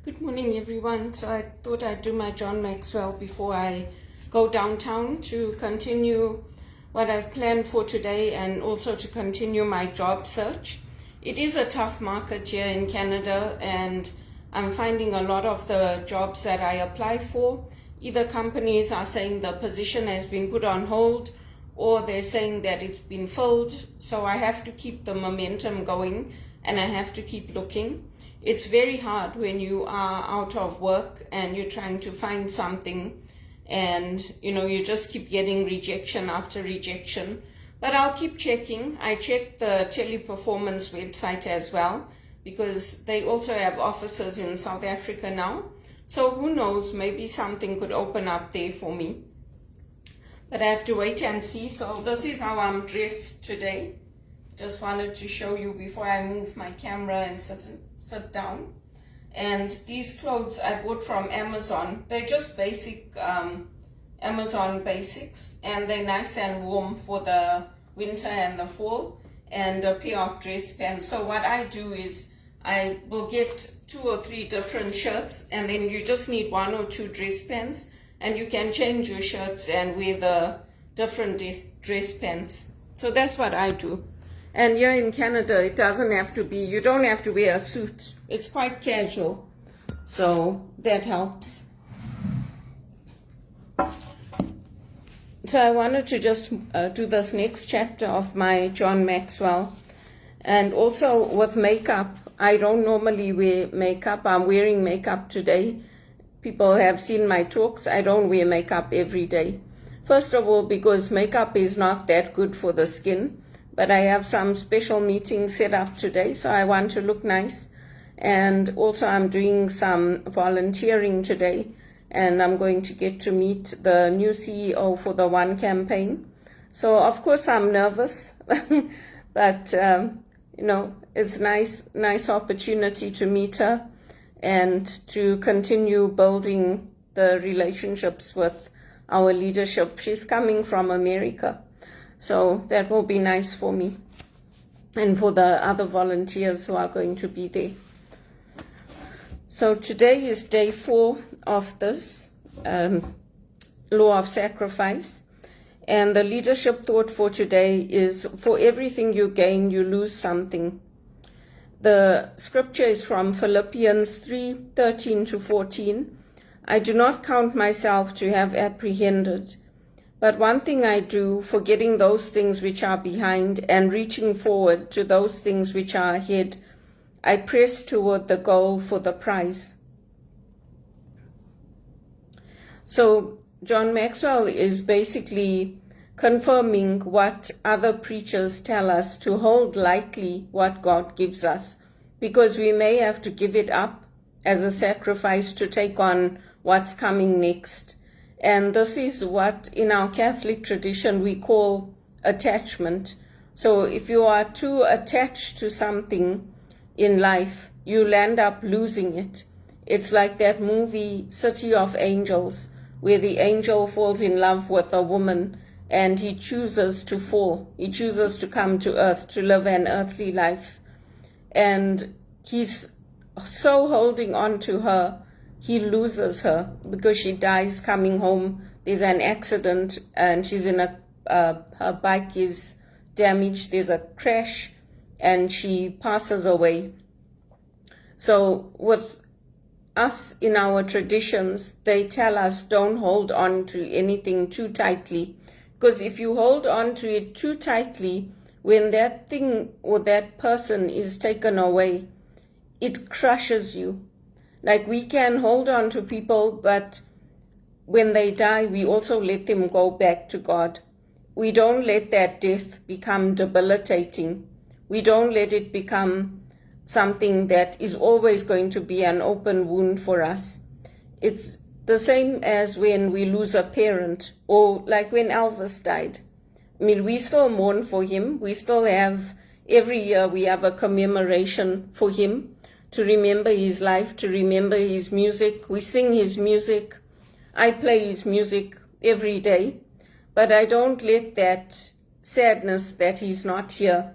Good morning, everyone. So I thought I'd do my John Maxwell before I go downtown to continue what I've planned for today and also to continue my job search. It is a tough market here in Canada, and I'm finding a lot of the jobs that I applied for, either companies are saying the position has been put on hold or they're saying that it's been filled. So I have to keep the momentum going and I have to keep looking. It's very hard when you are out of work and you're trying to find something and you just keep getting rejection after rejection. But I'll keep checking. I checked the Teleperformance website as well because they also have offices in South Africa now. So who knows, maybe something could open up there for me. But I have to wait and see. So this is how I'm dressed today. Just wanted to show you before I move my camera and sit down. And these clothes I bought from Amazon. They're just basic Amazon basics, and they're nice and warm for the winter and the fall, and a pair of dress pants. So what I do is I will get 2 or 3 different shirts, and then you just need 1 or 2 dress pants, and you can change your shirts and wear the different dress pants. So that's what I do. And here in Canada, it doesn't have to be, you don't have to wear a suit. It's quite casual. So that helps. So I wanted to just do this next chapter of my John Maxwell. And also with makeup, I don't normally wear makeup. I'm wearing makeup today. People have seen my talks. I don't wear makeup every day. First of all, because makeup is not that good for the skin. But I have some special meetings set up today, so I want to look nice. And also I'm doing some volunteering today, and I'm going to get to meet the new CEO for the One campaign. So of course I'm nervous, but it's nice opportunity to meet her and to continue building the relationships with our leadership. She's coming from America. So that will be nice for me and for the other volunteers who are going to be there. So today is day 4 of this law of sacrifice. And the leadership thought for today is, for everything you gain, you lose something. The scripture is from Philippians 3:13-14. I do not count myself to have apprehended. But one thing I do, forgetting those things which are behind and reaching forward to those things which are ahead, I press toward the goal for the prize. So John Maxwell is basically confirming what other preachers tell us, to hold lightly what God gives us, because we may have to give it up as a sacrifice to take on what's coming next. And this is what in our Catholic tradition we call attachment. So if you are too attached to something in life, you'll end up losing it. It's like that movie City of Angels, where the angel falls in love with a woman and he chooses to fall. He chooses to come to earth to live an earthly life. And he's so holding on to her, he loses her because she dies coming home. There's an accident and she's in her bike is damaged. There's a crash and she passes away. So with us in our traditions, they tell us don't hold on to anything too tightly, because if you hold on to it too tightly, when that thing or that person is taken away, it crushes you. Like, we can hold on to people, but when they die, we also let them go back to God. We don't let that death become debilitating. We don't let it become something that is always going to be an open wound for us. It's the same as when we lose a parent, or like when Elvis died. I mean, we still mourn for him. We still have, every year we have a commemoration for him, to remember his life, to remember his music. We sing his music. I play his music every day, but I don't let that sadness that he's not here,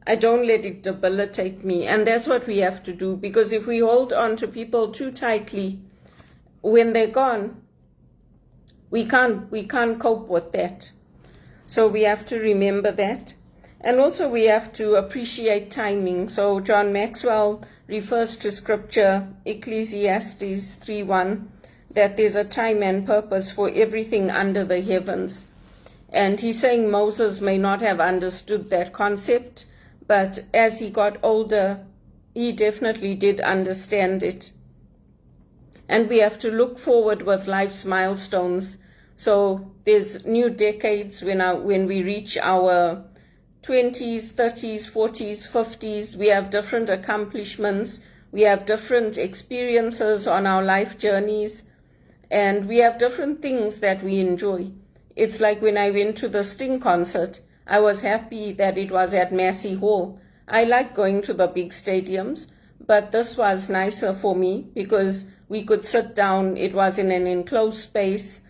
I don't let it debilitate me. And that's what we have to do, because if we hold on to people too tightly, when they're gone, we can't cope with that. So we have to remember that. And also we have to appreciate timing. So John Maxwell refers to scripture, Ecclesiastes 3:1, that there's a time and purpose for everything under the heavens. And he's saying Moses may not have understood that concept, but as he got older, he definitely did understand it. And we have to look forward with life's milestones. So there's new decades when we reach our 20s, 30s, 40s, 50s. We have different accomplishments. We have different experiences on our life journeys. And we have different things that we enjoy. It's like when I went to the Sting concert, I was happy that it was at Massey Hall. I like going to the big stadiums, but this was nicer for me because we could sit down. It was in an enclosed space,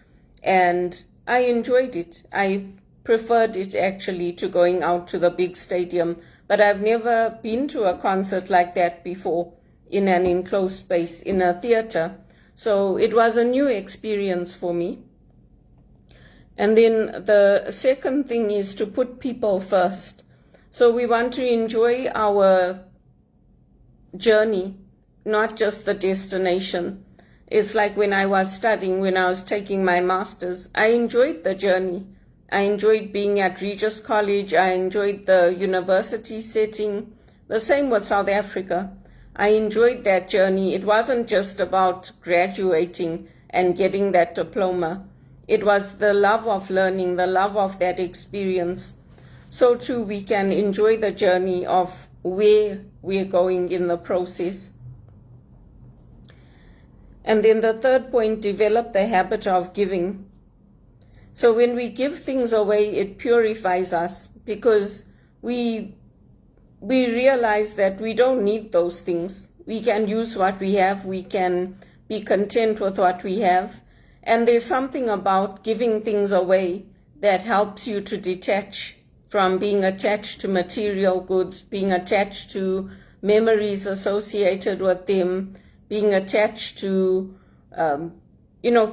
and I enjoyed it. I preferred it actually to going out to the big stadium, but I've never been to a concert like that before in an enclosed space, in a theater. So it was a new experience for me. And then the second thing is to put people first. So we want to enjoy our journey, not just the destination. It's like when I was studying, when I was taking my master's, I enjoyed the journey. I enjoyed being at Regis College. I enjoyed the university setting. The same with South Africa. I enjoyed that journey. It wasn't just about graduating and getting that diploma. It was the love of learning, the love of that experience. So too, we can enjoy the journey of where we're going in the process. And then the third point, develop the habit of giving. So when we give things away, it purifies us, because we realize that we don't need those things. We can use what we have. We can be content with what we have. And there's something about giving things away that helps you to detach from being attached to material goods, being attached to memories associated with them, being attached to,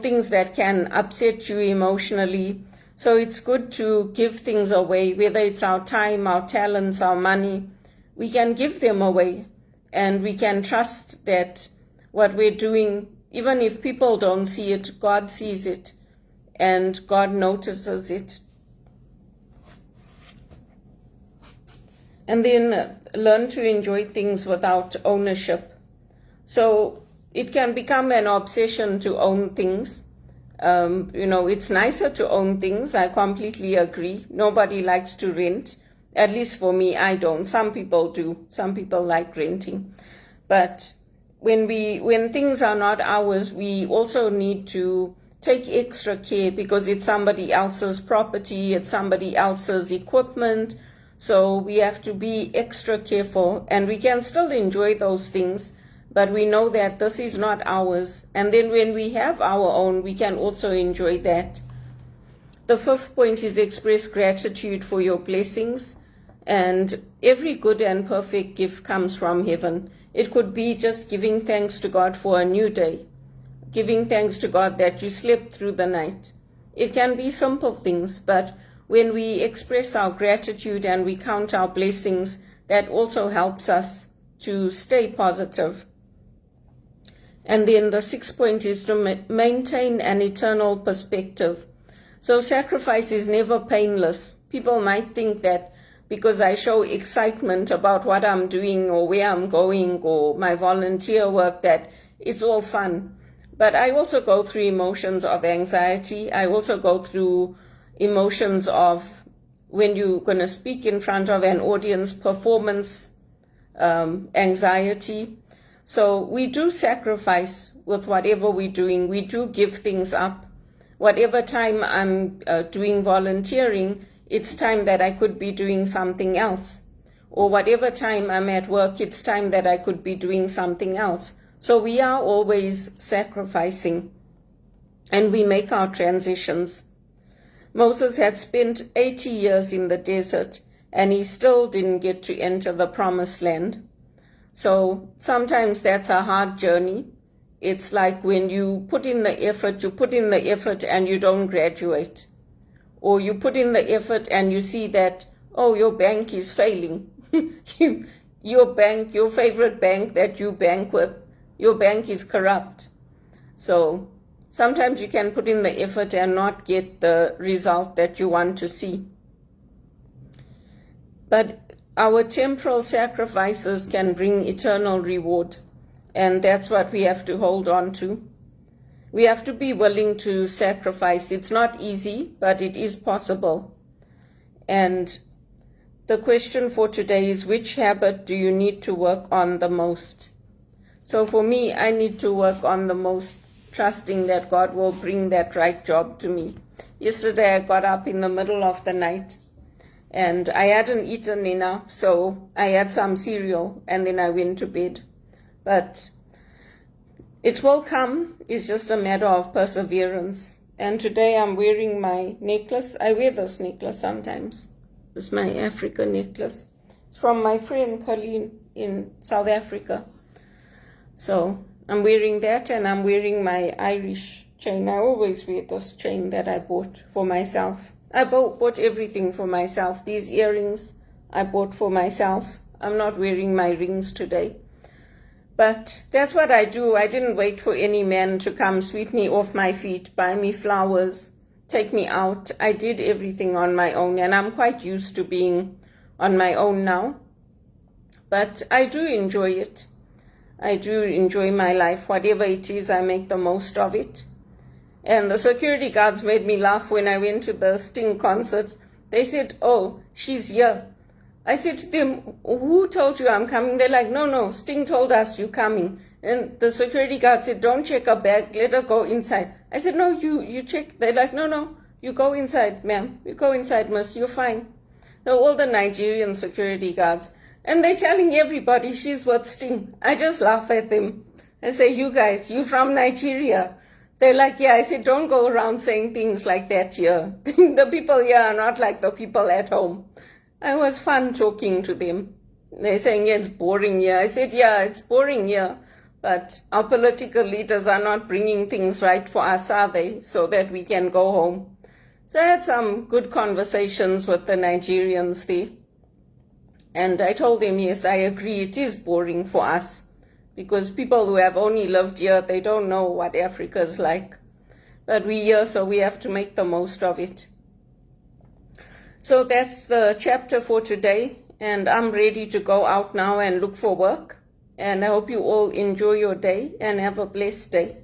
things that can upset you emotionally. So it's good to give things away, whether it's our time, our talents, our money. We can give them away, and we can trust that what we're doing, even if people don't see it, God sees it, and God notices it. And then learn to enjoy things without ownership. So it can become an obsession to own things. It's nicer to own things. I completely agree. Nobody likes to rent. At least for me, I don't. Some people do. Some people like renting. But when things are not ours, we also need to take extra care, because it's somebody else's property, it's somebody else's equipment. So we have to be extra careful, and we can still enjoy those things, but we know that this is not ours. And then when we have our own, we can also enjoy that. The fifth point is express gratitude for your blessings. And every good and perfect gift comes from heaven. It could be just giving thanks to God for a new day, giving thanks to God that you slept through the night. It can be simple things, but when we express our gratitude and we count our blessings, that also helps us to stay positive. And then the sixth point is to maintain an eternal perspective. So sacrifice is never painless. People might think that because I show excitement about what I'm doing or where I'm going or my volunteer work, that it's all fun. But I also go through emotions of anxiety. I also go through emotions of, when you're going to speak in front of an audience, performance anxiety. So we do sacrifice with whatever we're doing. We do give things up. Whatever time I'm doing volunteering, it's time that I could be doing something else. Or whatever time I'm at work, it's time that I could be doing something else. So we are always sacrificing, and we make our transitions. Moses had spent 80 years in the desert, and he still didn't get to enter the promised land. So sometimes that's a hard journey. It's like when you put in the effort and you don't graduate. Or you put in the effort and you see that, oh, your bank is failing. Your bank, your favorite bank that you bank with, your bank is corrupt. So sometimes you can put in the effort and not get the result that you want to see. But our temporal sacrifices can bring eternal reward, and that's what we have to hold on to. We have to be willing to sacrifice. It's not easy, but it is possible. And the question for today is, which habit do you need to work on the most? So for me, I need to work on the most, trusting that God will bring that right job to me. Yesterday I got up in the middle of the night and I hadn't eaten enough, so I had some cereal and then I went to bed. But it will come. It's just a matter of perseverance. And today I'm wearing my necklace. I wear this necklace sometimes. It's my African necklace. It's from my friend Colleen in South Africa. So I'm wearing that, and I'm wearing my Irish chain. I always wear this chain that I bought for myself. I bought everything for myself. These earrings I bought for myself. I'm not wearing my rings today. But that's what I do. I didn't wait for any man to come sweep me off my feet, buy me flowers, take me out. I did everything on my own, and I'm quite used to being on my own now. But I do enjoy it. I do enjoy my life. Whatever it is, I make the most of it. And the security guards made me laugh when I went to the Sting concert. They said, "Oh, she's here." I said to them, "Who told you I'm coming?" They're like, no, Sting told us you're coming. And the security guard said, "Don't check her bag, let her go inside." I said, "No, you check." They're like, no, you go inside, ma'am. You go inside, miss, you're fine. They're all the Nigerian security guards. And they're telling everybody she's with Sting. I just laugh at them. I say, "You guys, you from Nigeria?" They're like, "Yeah." I said, "Don't go around saying things like that here." The people here are not like the people at home. It was fun talking to them. They're saying, "Yeah, it's boring here." I said, "Yeah, it's boring here. But our political leaders are not bringing things right for us, are they? So that we can go home." So I had some good conversations with the Nigerians there. And I told them, yes, I agree, it is boring for us. Because people who have only lived here, they don't know what Africa is like. But we're here, so we have to make the most of it. So that's the chapter for today, and I'm ready to go out now and look for work. And I hope you all enjoy your day and have a blessed day.